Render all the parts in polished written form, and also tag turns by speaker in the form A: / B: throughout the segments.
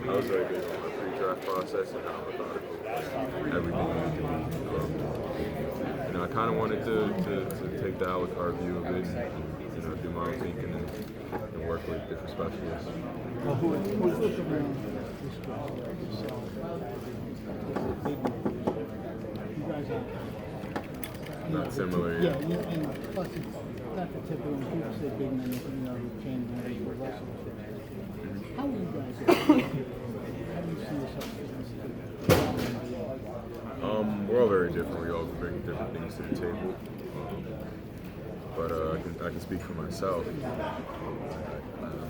A: I was very big on the pre-draft process and how methodical everything needed to be. I kind of wanted to take the a la carte view of it and do my own thinking and work with different specialists.
B: Well, who's looking around this you guys are
A: Not similar,
B: yeah. And plus it's not the typical when people say big men, who can manage the wrestle. How are you guys? How do you see yourself?
A: We're all very different. We all bring different things to the table. But I can speak for myself. I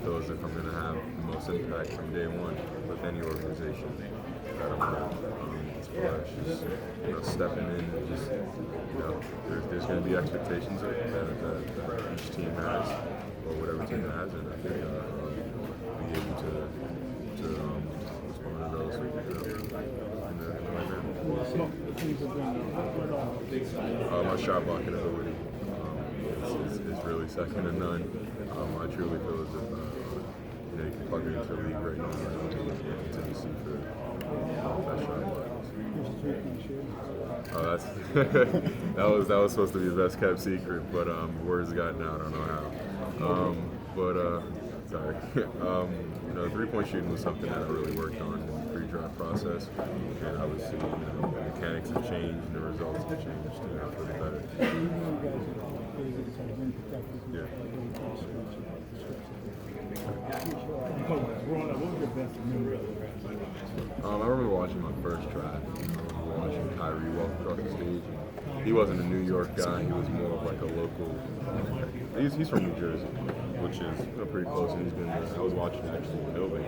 A: feel as if I'm going to have the most impact from day one with any organization that I'm with. As far as just stepping in and just there's going to be expectations that each team has or whatever team has, and I think be able to respond to those in the right manner. My shot blocking ability is really second to none. I truly feel as if you can plug me into the league right now and continue to see for best shot blockers. That's that was supposed to be the best kept secret, but words gotten out. I don't know how. Sorry. The 3-point shooting was something that I really worked on in the pre-draft process, and obviously, the mechanics have changed and the results have changed for the better. Yeah. I remember watching my first draft. I remember watching Kyrie walk across the stage. And he wasn't a New York guy. He was more of like a local. He's from New Jersey, which is pretty close. And he's been. I was watching actually in Milwaukee.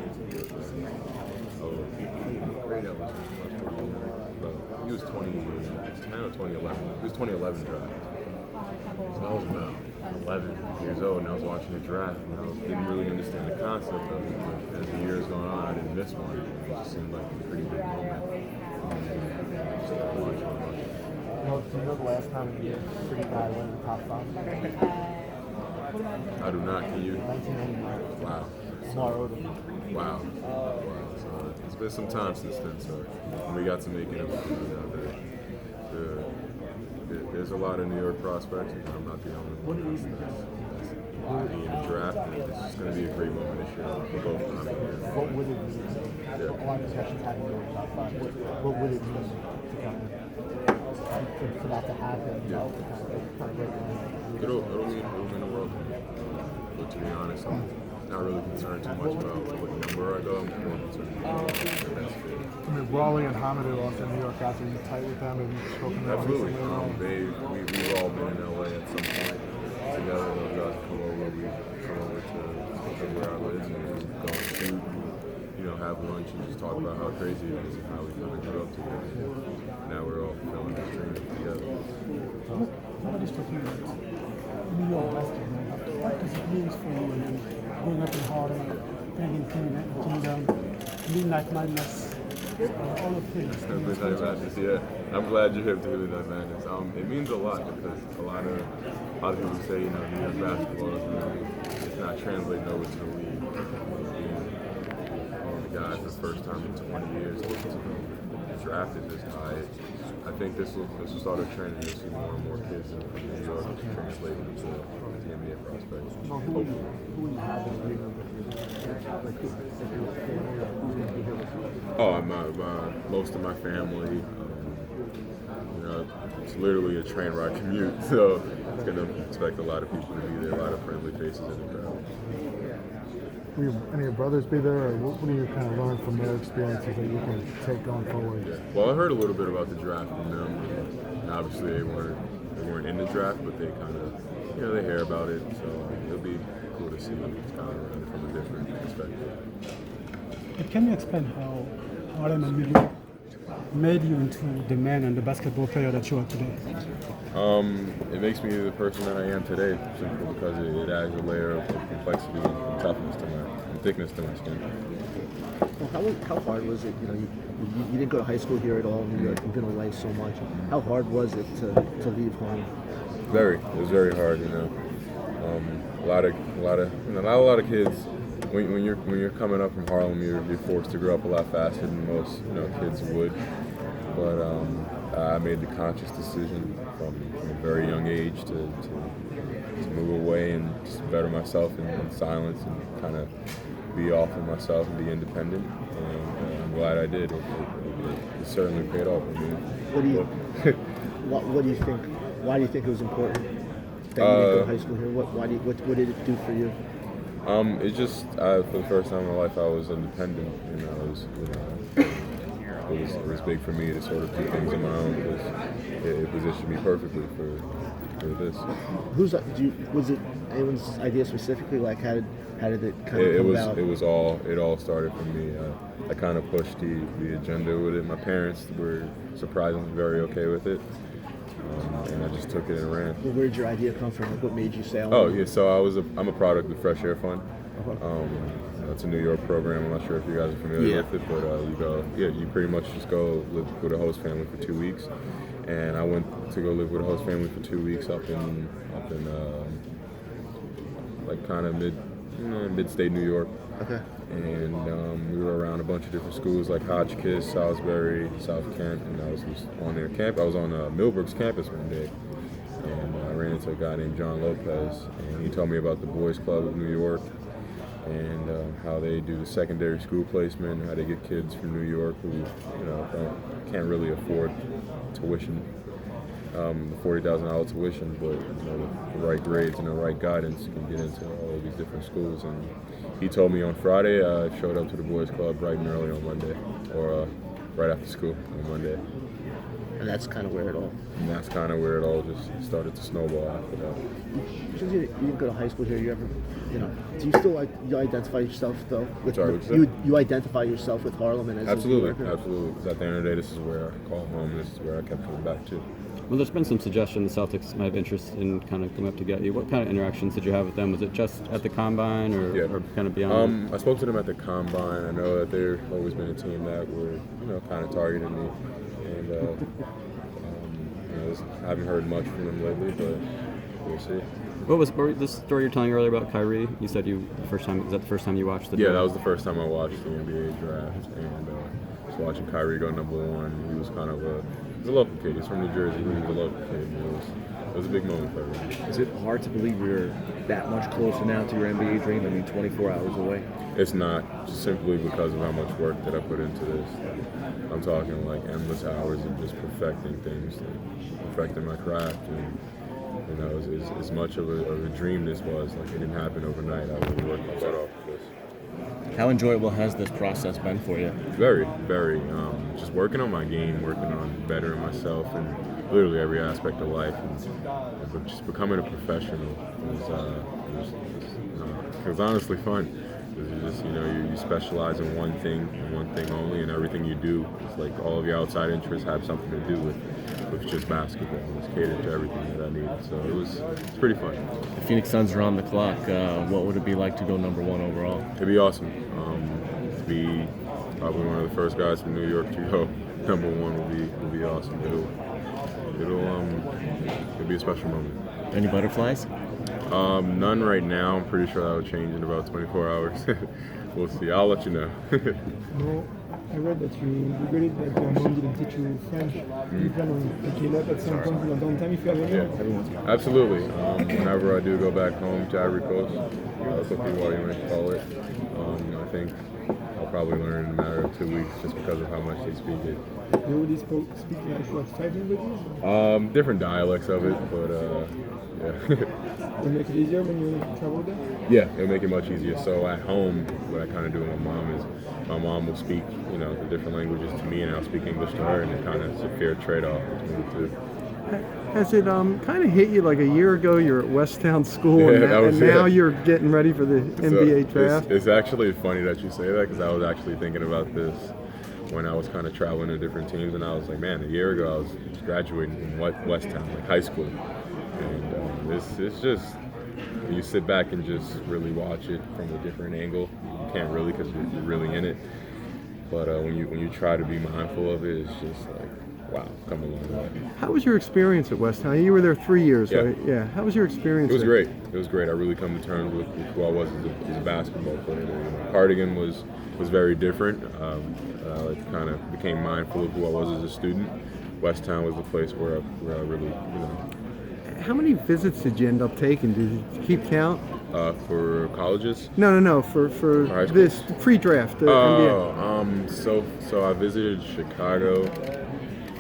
A: He was 2010 or 2011. He was 2011 draft. So I was about 11 years old, and I was watching the draft, and I didn't really understand the concept of it. But as the years going on, I didn't miss one. It just seemed like a pretty big moment. So I watched it.
C: Do you know the last time you pretty guy went in the top 5?
A: I do not. Can you?
C: 1999.
A: Wow. Wow. So it's been some time since then. So we got to make it. There's a lot of New York prospects, and I'm not the only one that's in the draft. And it's just going to be a great moment this year for both of them.
C: What would it mean? A lot of discussions had in the top 5. What would it mean for that to happen?
A: Yeah. It'll mean the world to me. But to be honest, I'm not really concerned too much about what number I go. I'm more concerned about the best fit.
D: Raleigh and Hamidou also New York guys. Are you tight with them? Have you spoken to them?
A: Absolutely. We've all been in LA at some point together. Those guys come over. We come over to where I live and we go and shoot. Have lunch and just talk about how crazy it is and how we kind of grew up together. Now we're all filling this dream together.
B: What is talking about New York basketball? What does it mean for you? And growing up in Harlem, playing in Kingdom, Midnight Madness, all of things.
A: Midnight Madness, yeah. I'm glad you're hip to Midnight Madness. It means a lot because a lot of people say, New York basketball is really, it's not translating over to the league. Guy for the first time in 20 years drafted this high. I think this will start a trend and you'll see more and more kids from New York translating into the NBA prospects. Hopefully. Most of my family. It's literally a train ride commute, so it's going to expect a lot of people to be there, a lot of friendly faces in the crowd.
D: Will any of your brothers be there, or what do you kind of learn from their experiences that you can take going forward?
A: Yeah. Well, I heard a little bit about the draft from them. And obviously, they weren't in the draft, but they kind of, they hear about it. So it'll be cool to see them kind of around it from a different perspective.
B: But can you explain how Harlem and New York made you into the man and the basketball player that you are today?
A: It makes me the person that I am today, simply because it adds a layer of complexity and toughness to and thickness to my skin.
C: Well, how hard was it? You didn't go to high school here at all. You've been away so much. How hard was it to leave home?
A: It was very hard. A lot of kids when you're coming up from Harlem, you're forced to grow up a lot faster than most kids would. But I made the conscious decision from a very young age to move away and just better myself in silence and kind of be off of myself and be independent. And I'm glad I did. It certainly paid off. I mean,
C: What do you think? Why do you think it was important that you didn't go to high school here? What did it do for you?
A: It just for the first time in my life I was independent. It was big for me to sort of do things on my own because it positioned me perfectly for this.
C: Was it anyone's idea specifically? Like how did it kind of come about?
A: It all started from me. I kind of pushed the agenda with it. My parents were surprisingly very okay with it. And I just took it and ran.
C: Well, where did your idea come from? Like, what made you say?
A: So I'm a product of Fresh Air Fund. It's a New York program. I'm not sure if you guys are familiar with it, but you pretty much just go live with a host family for 2 weeks. And I went to go live with a host family for 2 weeks up in like kind of mid-state New York.
C: Okay.
A: And we were around a bunch of different schools like Hotchkiss, Salisbury, South Kent, and I was on their camp. I was on Millbrook's campus one day, and I ran into a guy named John Lopez, and he told me about the Boys Club of New York and how they do the secondary school placement, how they get kids from New York who can't really afford tuition, the $40,000 tuition, but with the right grades and the right guidance can get into all of these different schools. And he told me on Friday, I showed up to the Boys Club bright and early on Monday, or right after school on Monday.
C: And that's kind of where it all.
A: Just started to snowball after that.
C: Since you didn't go to high school here, you ever, do you still you identify yourself though? You identify yourself with Harlem and as
A: absolutely. Because at the end of the day, this is where I call home. This is where I kept coming back to.
E: Well, there's been some suggestion the Celtics might have interest in kind of coming up to get you. What kind of interactions did you have with them? Was it just at the Combine or kind of beyond?
A: I spoke to them at the Combine. I know that they've always been a team that were, kind of targeting me. And I haven't heard much from them lately, but we'll see.
E: What was this story you're telling earlier about Kyrie? You said was that the first time you watched the draft?
A: Yeah, that was the first time I watched the NBA draft. And just watching Kyrie go number one, he was kind of he's a local kid. He's from New Jersey, but he was a local kid. It was a big moment for everyone.
F: Is it hard to believe you're that much closer now to your NBA dream? I mean, 24 hours away.
A: It's not, just simply because of how much work that I put into this. I'm talking like endless hours of just perfecting things, perfecting my craft. And, as much of a dream this was, like it didn't happen overnight. I really worked my butt off for this.
F: How enjoyable has this process been for you?
A: Very, very. Just working on my game, working on bettering myself in literally every aspect of life, and just becoming a professional was honestly fun. It's just, you specialize in one thing and one thing only, and everything you do, it's like all of your outside interests have something to do with just basketball. It's catered to everything that I need, so it's pretty fun.
F: The Phoenix Suns are on the clock. What would it be like to go number one overall?
A: It'd be awesome. To be probably one of the first guys from New York to go number one would be awesome. It'll be a special moment.
F: Any butterflies?
A: None right now. I'm pretty sure that will change in about 24 hours. We'll see. I'll let you know.
B: I read that you regretted that your mom didn't teach you French. You plan on picking it up at some point in your downtime if you have any?
A: Absolutely. Whenever I do go back home to Ivory Coast, Cote d'Ivoire, you might call it, I think I'll probably learn in a matter of 2 weeks just because of how much they speak it.
B: You already speak like what, 5 languages?
A: Different dialects of it, but yeah.
B: Will it make it easier when you travel there?
A: Yeah, it'll make it much easier. So at home, what I kind of do with my mom is my mom will speak, the different languages to me, and I'll speak English to her, and it kind of is a fair trade-off between the two.
G: Has it kind of hit you like a year ago? You're at Westtown School, and now you're getting ready for the NBA draft?
A: It's actually funny that you say that because I was actually thinking about this when I was kind of traveling to different teams, and I was like, man, a year ago I was graduating from Westtown, like high school, and it's just you sit back and just really watch it from a different angle. You can't really because you're really in it, but when you try to be mindful of it, it's just like, wow, come a long way.
G: How was your experience at West Town? You were there 3 years,
A: Yeah.
G: right? Yeah. How was your experience?
A: It was
G: there?
A: great. It was great. I really come to terms with who I was as a basketball player. You know, Cardigan was very different. I kind of became mindful of who I was as a student. West Town was the place where I really, you know.
G: How many visits did you end up taking? Did you keep count?
A: For colleges.
G: No. For
A: high school?
G: this pre-draft. NBA.
A: So I visited Chicago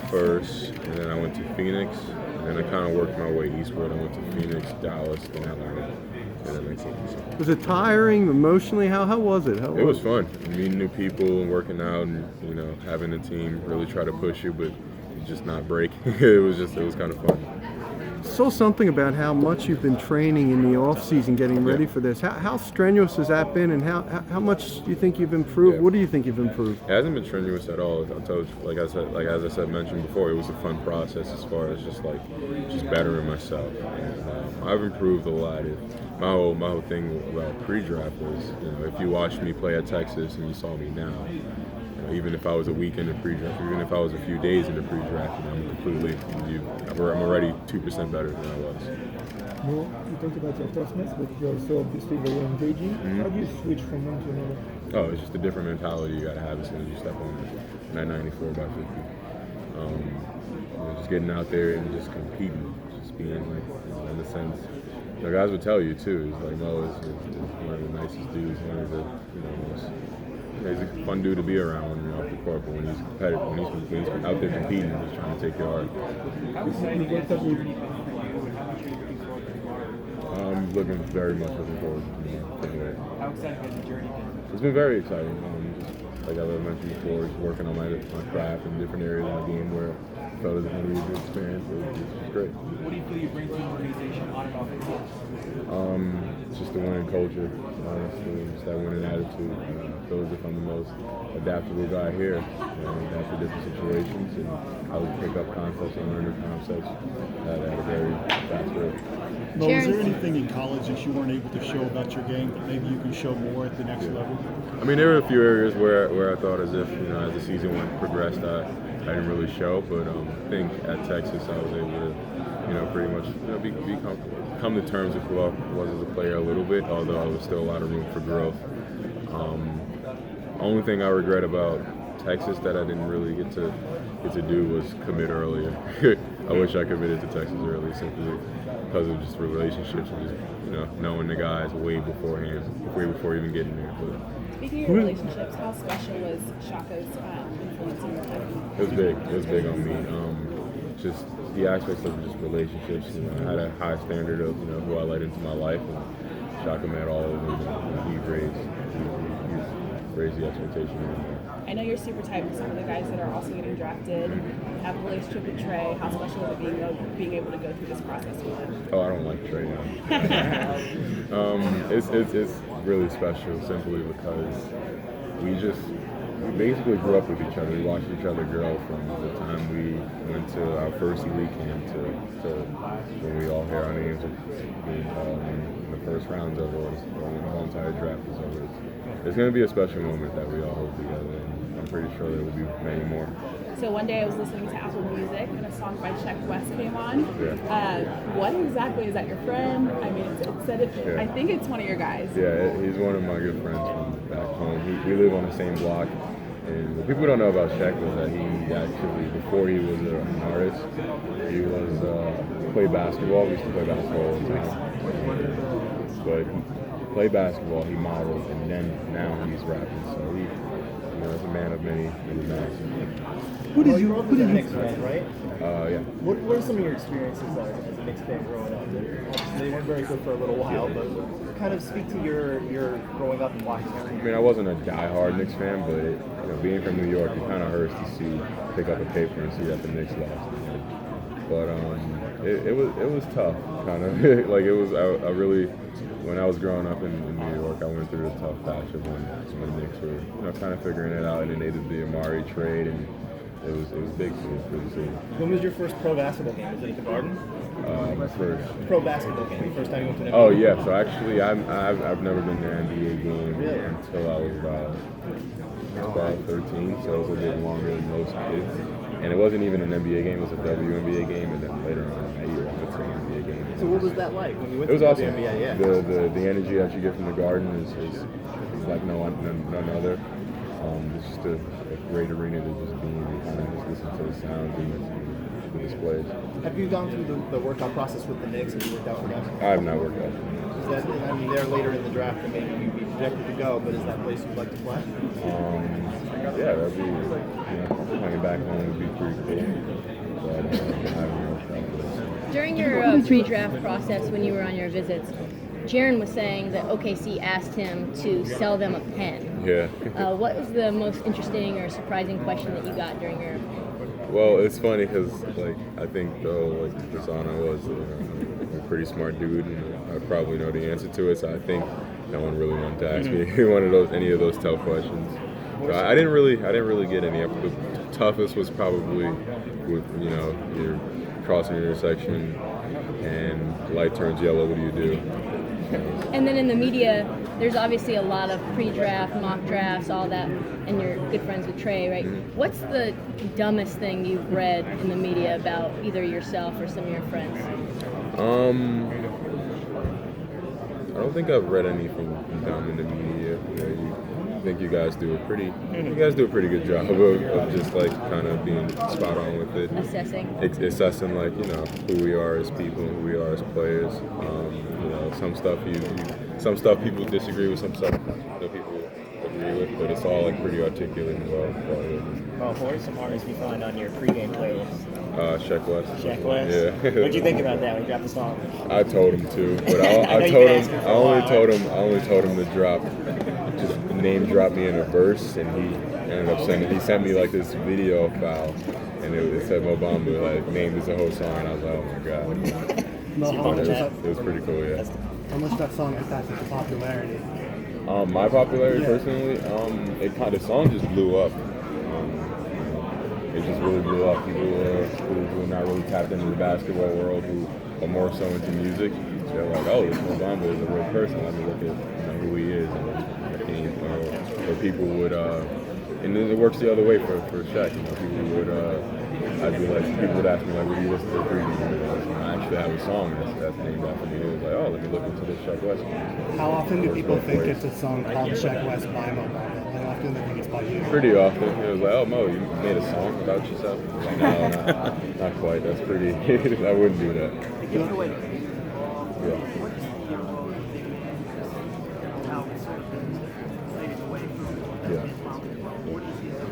A: first, and then I went to Phoenix, and then I kind of worked my way eastward. I went to Phoenix, Dallas, then Atlanta. And that makes sense.
G: Was it tiring emotionally? How was it?
A: It was fun, meeting new people and working out, and you know, having a team really try to push you, but just not break. it was kind of fun.
G: So something about how much you've been training in the off season, getting ready for this. How strenuous has that been, and how much do you think you've improved?
A: Yeah.
G: What do you think you've improved?
A: It hasn't been strenuous at all. I told you, as I said mentioned before, it was a fun process as far as just bettering myself. And, I've improved a lot. My whole thing about pre-draft was, you know, if you watched me play at Texas and you saw me now, even if I was a week in the pre-draft, even if I was a few days in the pre-draft, I'm already 2% better than I was.
B: Well, you talked about your toughness, but you're also obviously very engaging. How do you switch from one to another?
A: Oh, it's just a different mentality you got to have as soon as you step on that 94 by 50. Just getting out there and just competing, just being in the sense. The guys would tell you too. It's like Mo is one of the nicest dudes, one of the most. He's a fun dude to be around when you're off the court, but when he's competitive, when he's out there competing, he's trying to take your heart. I'm very much looking forward to it.
H: How exciting has the journey been?
A: It's been very exciting. Just like I mentioned before, just working on my craft in different areas of the game where I felt it was going to be a good experience. It's great.
H: What do you feel you bring to the organization on and off the court?
A: It's just the winning culture, honestly, just that winning attitude. I feel as if I'm the most adaptable guy here, adapt to different situations, and I would pick up concepts and learn new concepts at a very fast rate.
I: Mo, was there anything in college that you weren't able to show about your game that maybe you can show more at the next level?
A: I mean, there were a few areas where I thought as if, as the season progressed, I didn't really show, but I think at Texas I was able to, pretty much, come to terms with who I was as a player a little bit, although there was still a lot of room for growth. Only thing I regret about Texas that I didn't really get to do was commit earlier. I wish I committed to Texas early simply because of just relationships and just knowing the guys way beforehand, way before even getting there. But
J: speaking of relationships, how special was Shaka's influence in your life?
A: it was big. It was big on me. Just the aspects of just relationships. I had a high standard of who I let into my life, and Shaka met all of them. And he raised the expectation even more.
J: I know you're super tight with some of the guys that are also getting drafted. You have a relationship with Trae. How special is it being able to go through this process with him?
A: Oh, I don't like Trae Young. It's really special simply because we basically grew up with each other. We watched each other grow from the time we went to our first elite camp to when we all hear our names being called in the first round's over, or when the whole entire draft is over. It's going to be a special moment that we all hold together, and I'm pretty sure there will be many more.
J: So one day I was listening to Apple Music and a song by Sheck Wes came on.
A: Yeah.
J: What exactly is that? Your friend? I mean, it said it.
A: Yeah.
J: I think it's one of your guys.
A: Yeah, he's one of my good friends from back home. We live on the same block. And what people don't know about Sheck was that he actually, before he was an artist, he played basketball. We used to play basketball all the time. But he played basketball, he modeled, and then now he's rapping. So he's a man of many manners.
H: Who did you Knicks fan, right?
A: Yeah.
H: What are some of your experiences as a Knicks fan growing up? Obviously, they weren't very good for a little while, but kind of speak to your growing up and watching everything.
A: I mean, I wasn't a die-hard Knicks fan, but being from New York, it kind of hurts to pick up a paper and see that the Knicks lost. But it was tough, kind of. Like it was. I really, when I was growing up in New York, I went through a tough patch of when the Knicks were kind of figuring it out, and then they did the Amar'e trade, and it was big for the city.
H: When was your first pro basketball game? Was it at the Garden?
A: My first
H: pro basketball game. The first time you went to an NBA?
A: Oh yeah. So actually, I've never been to an NBA game until I was about 12, 13. So it was a bit longer than most kids. And it wasn't even an NBA game; it was a WNBA game, and then later on that year, I went to an NBA game.
H: So what was that like when you went
A: It was
H: to
A: awesome.
H: the NBA? Yeah.
A: The energy that you get from the Garden is like none other. It's just a great arena to just be in and kind of just listen to the sounds and the displays.
H: Have you gone through the workout process with the Knicks? Have you worked out with them?
A: I have not worked out.
H: Is that, I mean, they're later in the draft and maybe you'd be projected to go, but is that a place you'd like to play?
A: Yeah, that'd be, playing back home would be pretty cool. But I haven't worked out.
K: During your pre-draft process, when you were on your visits, Jaren was saying that OKC asked him to sell them a pen.
A: Yeah.
K: What was the most interesting or surprising question that you got during your?
A: Well, it's funny because I think though Persona was a pretty smart dude, and I probably know the answer to it. So I think no one really wanted to ask me any of those tough questions. So I didn't really get any. The toughest was probably with you're crossing an intersection and light turns yellow. What do you do?
K: And then in the media, there's obviously a lot of pre-draft, mock drafts, all that, and you're good friends with Trae, right?
A: Mm-hmm.
K: What's the dumbest thing you've read in the media about either yourself or some of your friends?
A: I don't think I've read anything dumb in the media. I think you guys do a pretty good job of just kind of being spot on with it.
K: Assessing
A: who we are as people, who we are as players. Some stuff people disagree with, some stuff people agree with, but it's all pretty articulate and well thought out.
L: Who are some artists you find on your pregame playlist?
A: Sheck Wes.
L: Sheck Wes?
A: Yeah.
L: What'd you think about that when you dropped the song?
A: I told him to, but I only told him to just name drop me in a verse, and he ended up sent me this video file, and it said Mo Bamba named as a whole song, and I was like, oh my god. It was pretty cool, yeah.
B: How much that song impacted the popularity?
A: My popularity personally, the song just blew up. It just really blew up. People who are not really tapped into the basketball world, who are more so into music, they're like, oh, this Mo Bamba is a real person. Let me look at who he is. Or people would, and then it works the other way for Sheck. People would ask me what do you listen to the preview? I actually have a song that's named after me. It was like, oh, let me look into this Sheck Wes.
B: How often do people think it's a song called Sheck Wes by Mo Bamba? How often do they think it's by you?
A: Pretty often. It was like, oh, Mo, you made a song about yourself? No, not quite. That's pretty. I wouldn't do that. Yeah. Yeah.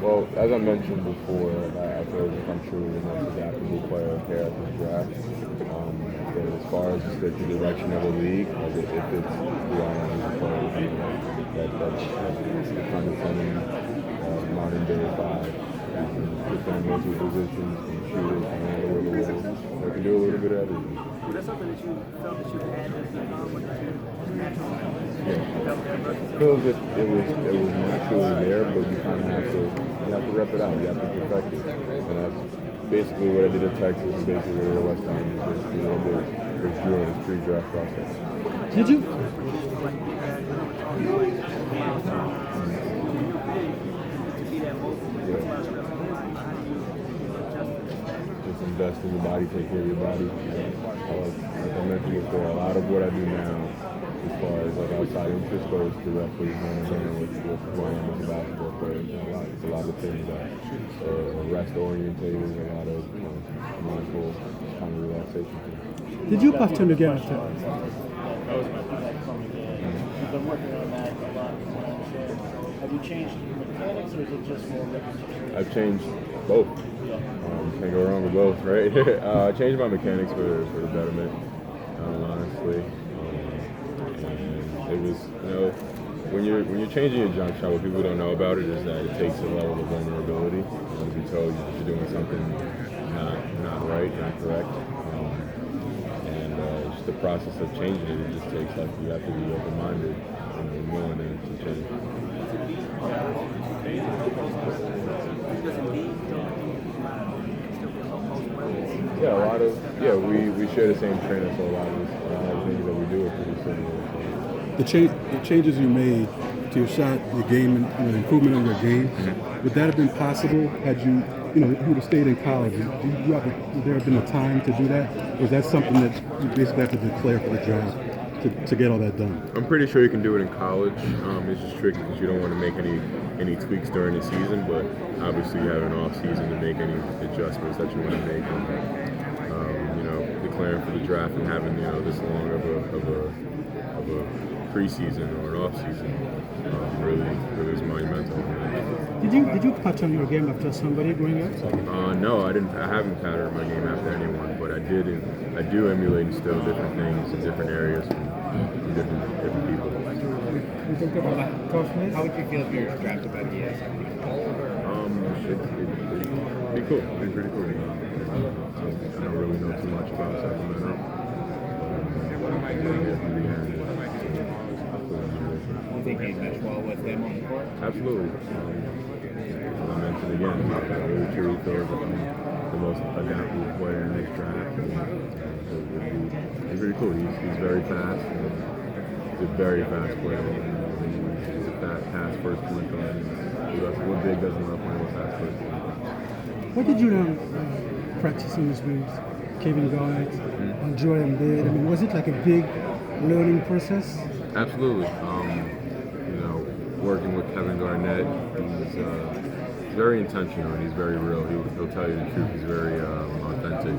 A: Well, as I mentioned before, I feel as if I'm truly the most adaptable player here at this draft. As far as just the direction of the league, if it's who I am as a player, that's condescending modern day five. Put them in multiple positions, can shoot it, can handle it a little. I can do a little bit of everything.
M: Was that something that you felt that you had
A: I feel as if it was naturally there, but you kind of have to rep it out. You have to perfect it, and that's basically what I did at Texas, and basically what I did at West Ham. Basically what I did was during this pre-draft process.
B: Did you?
A: Just invest in your body, take care of your body. Like I mentioned before, a lot of what I do now, as far as outside interest, goes directly hand in hand with who I am as a basketball player. It's a lot of things that are rest orientated, a lot of mindful kind of relaxation things.
B: Did you puff him again?
L: That was my feedback from the game. You've been working on that a lot. Have you changed your mechanics, or is it just more repetition? I've
A: changed both. Can't go wrong with both, right? I changed my mechanics for the betterment, honestly. And it was, when you're changing your jump shot, what people don't know about it is that it takes a level of vulnerability. To be told you're doing something not right, not correct. Just the process of changing it just takes you have to be open-minded and willing to change. Yeah, we share the same trainer, so a lot of things that we do are pretty similar.
I: The changes you made
N: to your shot, your game, and improvement on your game. Would that have been possible had you would have stayed in college? Would there have been a time to do that? Or is that something that you basically have to declare for the draft to get all that done?
A: I'm pretty sure you can do it in college. It's just tricky because you don't want to make any tweaks during the season, but obviously you have an off season to make any adjustments that you want to make. And, declaring for the draft and having this long of a preseason or an off season really is monumental.
B: Did you pattern your game after somebody growing up?
A: No, I didn't. I haven't patterned my game after anyone, but I do emulate and still different things in different areas from different people.
B: You think about toughness?
H: How would you feel if you were drafted by the ES?
A: It'd be cool. It'd be pretty cool. I don't really know too much about Sacramento.
H: You think he'd mesh well with him on the court?
A: Absolutely. As I mentioned again, I really truly feel that I'm the most adaptable player in this draft. He's pretty cool. He's very fast. He's a very fast player. He's a fast first point guard. What big doesn't love playing with fast first point guard?
B: What did you learn practicing with Kevin Garnett and Joel Embiid? I mean, was it like a big learning process?
A: Absolutely. Working with Kevin Garnett, he's very intentional and he's very real. He'll tell you the truth. He's very authentic.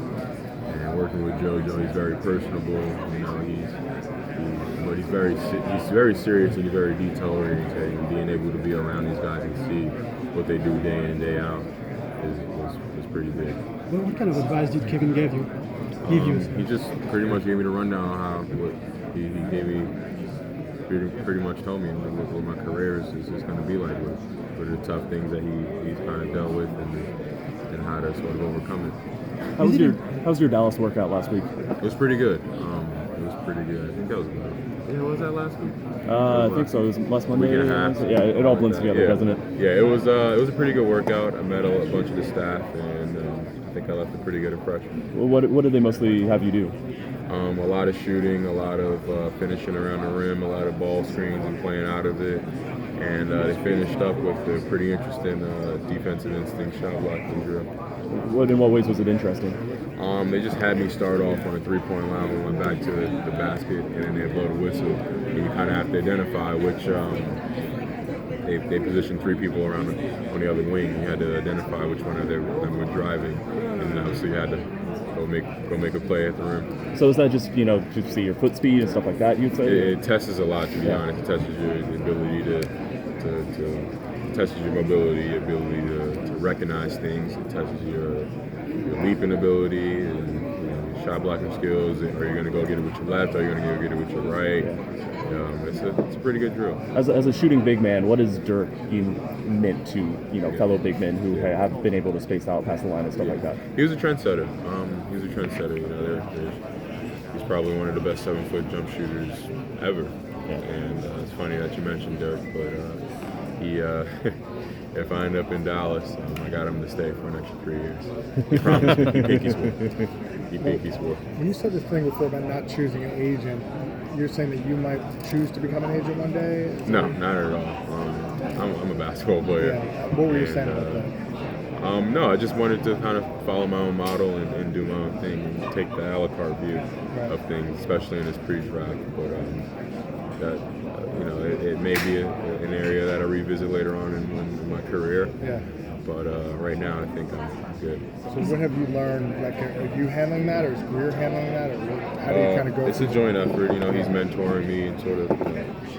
A: And working with JoJo, he's very personable. But he's very serious and he's very detail oriented. And being able to be around these guys and see what they do day in and day out is pretty big.
B: Well, what kind of advice did Kevin give you?
A: He just pretty much gave me the rundown on what he gave me. Pretty much told me what my career is going to be like, what are the tough things that he's kind of dealt with and how to sort of overcome it.
F: How was your Dallas workout last week?
A: It was pretty good. I think that was about. Was that last week?
F: I think so. It was last Monday.
A: Week and a half.
F: Yeah, it all blends together, doesn't it?
A: Yeah, it was a pretty good workout. I met a bunch of the staff, and I think I left a pretty good impression.
F: Well, what did they mostly have you do?
A: A lot of shooting, a lot of finishing around the rim, a lot of ball screens and playing out of it. And they finished up with a pretty interesting defensive instinct shot blocking drill.
F: In what ways was it interesting?
A: They just had me start off on a three-point line and went back to the basket, and then they blow the whistle. And you kind of have to identify which they positioned three people around on the other wing. You had to identify which one of them were driving, and then obviously you had to go make a play at the rim.
F: So is that just to see your foot speed and stuff like that? You'd say
A: it tests a lot, to be honest. It tests your ability to tests your mobility, your ability to recognize things. It tests your leaping ability and shot blocking skills. Are you going to go get it with your left? Are you going to go get it with your right? It's a pretty good drill.
F: As a shooting big man, what has Dirk meant to fellow big men who have been able to space out past the line and stuff like that?
A: He was a trendsetter. He's probably one of the best 7-foot jump shooters ever.
F: Yeah.
A: And it's funny that you mentioned Dirk, but he. If I end up in Dallas, I got him to stay for an extra 3 years. He promised me. He think he's worth.
D: When you said this thing before about not choosing an agent, you're saying that you might choose to become an agent one day?
A: No, not at all. I'm a basketball player.
D: Yeah. What were you saying about that?
A: No, I just wanted to kind of follow my own model and do my own thing and take the a la carte view of things, especially in this pre-draft. But it may be an area that I revisit later on in my career.
D: Yeah.
A: But right now, I think I'm good.
D: So what have you learned? Like, are you handling that, or is Greer handling that, or how do you kind of go?
A: It's a joint effort. He's mentoring me and sort of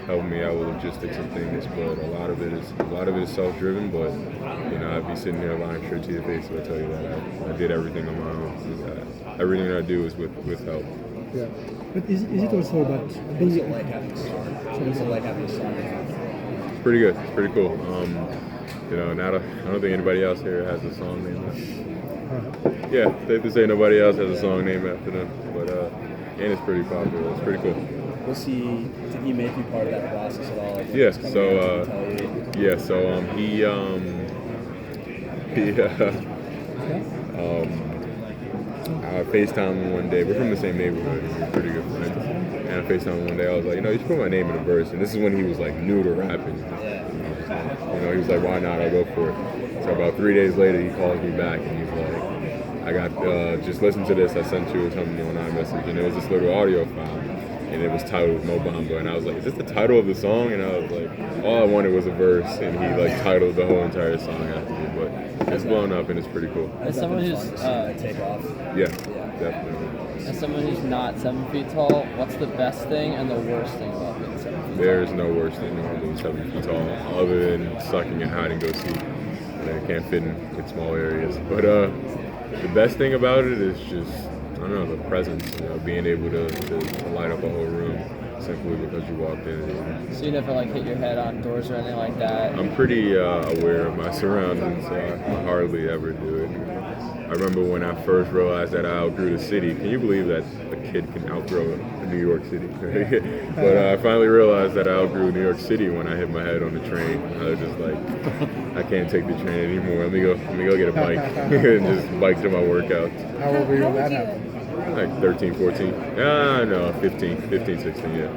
A: helping me out with logistics and things. But a lot of it is self-driven. But I'd be sitting there lying straight to your face if I tell you that I did everything on my own. Everything that I do is with help.
B: Yeah. But is it also about being?
H: What's it like having a song? What's it like having a song?
A: It's pretty good. It's pretty cool. I don't think anybody else here has a song named after them. Yeah, safe to say nobody else has a song named after them. But and it's pretty popular. It's pretty cool.
H: Did he make you part of that process at all? Like,
A: yeah. I FaceTimed him one day. We're from the same neighborhood. And we're pretty good friends. and I FaceTimed him one day. I was like, you should put my name in a verse. And this is when he was like new to rapping. He was like, why not? I'll go for it. So about 3 days later, he calls me back and he's like, I got, just listen to this. I sent you something on iMessage, and it was this little audio file. And it was titled Mo Bamba, and I was like, is this the title of the song? And I was like, all I wanted was a verse, and he like titled the whole entire song after me. But it's blown up, and it's pretty cool.
O: As someone who's
H: take off.
A: Yeah, definitely.
O: As someone who's not 7 feet tall, what's the best thing and the worst thing about being 7 feet tall?
A: There is no worse thing than being 7 feet tall, other than sucking and hide and go seek. I can't fit in small areas. But the best thing about it is just, I don't know, the presence, being able to light up a whole room simply because you walked in.
O: So you never like hit your head on doors or anything like that?
A: I'm pretty aware of my surroundings, so I hardly ever do it. I remember when I first realized that I outgrew the city. Can you believe that a kid can outgrow New York City? But I finally realized that I outgrew New York City when I hit my head on the train. I was just like, I can't take the train anymore. Let me go get a bike and just bike to my workouts.
D: How old were you when that happened?
A: Like 13, 14. No, 15, 16, yeah.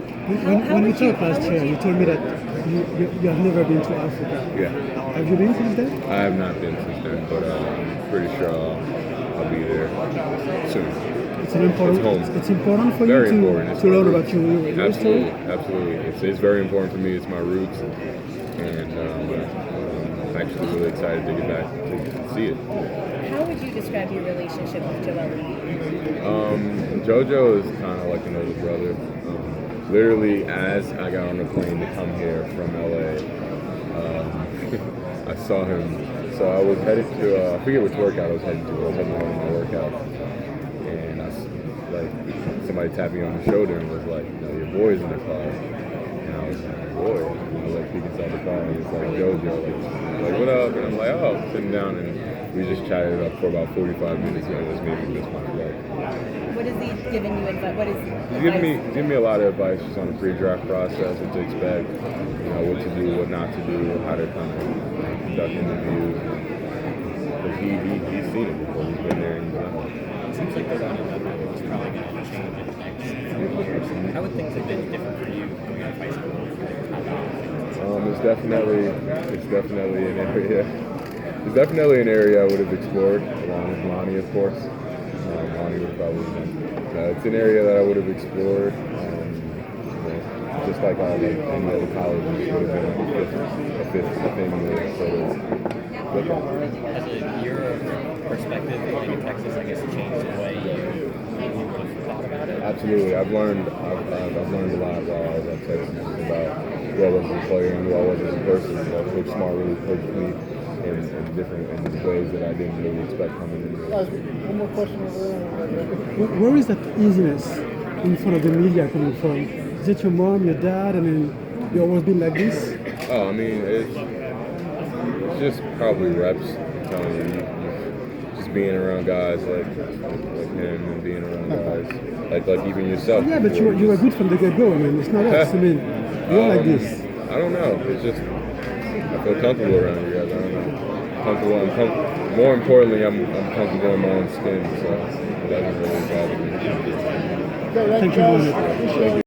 B: When we talked last year, you told me that you have never been to Africa.
A: Yeah.
B: Have you been since then?
A: I have not been since then, but I'm pretty sure I'll be there soon.
B: It's important. It's important for
A: very
B: you
A: important.
B: to learn about your
A: Absolutely,
B: history.
A: absolutely. It's very important for me. It's my roots, and I'm actually really excited to get back to see it.
J: How would you describe your relationship with Joel?
A: JoJo is kind of like an older brother. Literally, as I got on the plane to come here from LA, I saw him. So I was headed to, I forget which workout I was heading to. I was heading to one of my workouts. And somebody tapped me on the shoulder and was like, your boy's in the car. And I was like, boy. And I peek inside the car, and it's like JoJo. Like, what up? And I'm like, oh, sitting down, and we just chatted up for about 45 minutes, and it was maybe just my flight.
J: What is he giving you advice? What is
A: He's giving me a lot of advice just on the pre-draft process, what to expect, what to do, what not to do, how to kind of conduct interviews. Because he's seen it before. He's been there and he's done it.
H: It seems like the running level is probably going to change in the next few years. How would things have been different for you coming out of high school?
A: It's definitely an area. It's definitely an area I would have explored, along with Lonnie, of course. Lonnie would have probably been. It's an area that I would have explored. Just like any other college, it would have been a fifth thing. So
H: has your perspective playing in Texas, I guess, changed the way you would have thought about it?
A: Absolutely. I've learned a lot while I was at Texas about who I was as a player and who I was as a person. Coach Smart really coached me in different ways that I didn't really expect coming in.
B: One more question. Where is that easiness in front of the media coming from? Is it your mom, your dad, and then you always been like this?
A: Oh, I mean, it's just probably reps. I'm telling you, just being around guys like him and being around guys like even yourself.
B: Yeah, but you were good from the get-go. I mean, it's not us. I mean, you're like this.
A: I don't know. It's just I feel comfortable around you guys. I don't know. Comfortable. More importantly, I'm comfortable in my own skin, so it doesn't really bother me.
B: Thank you, Mohamed.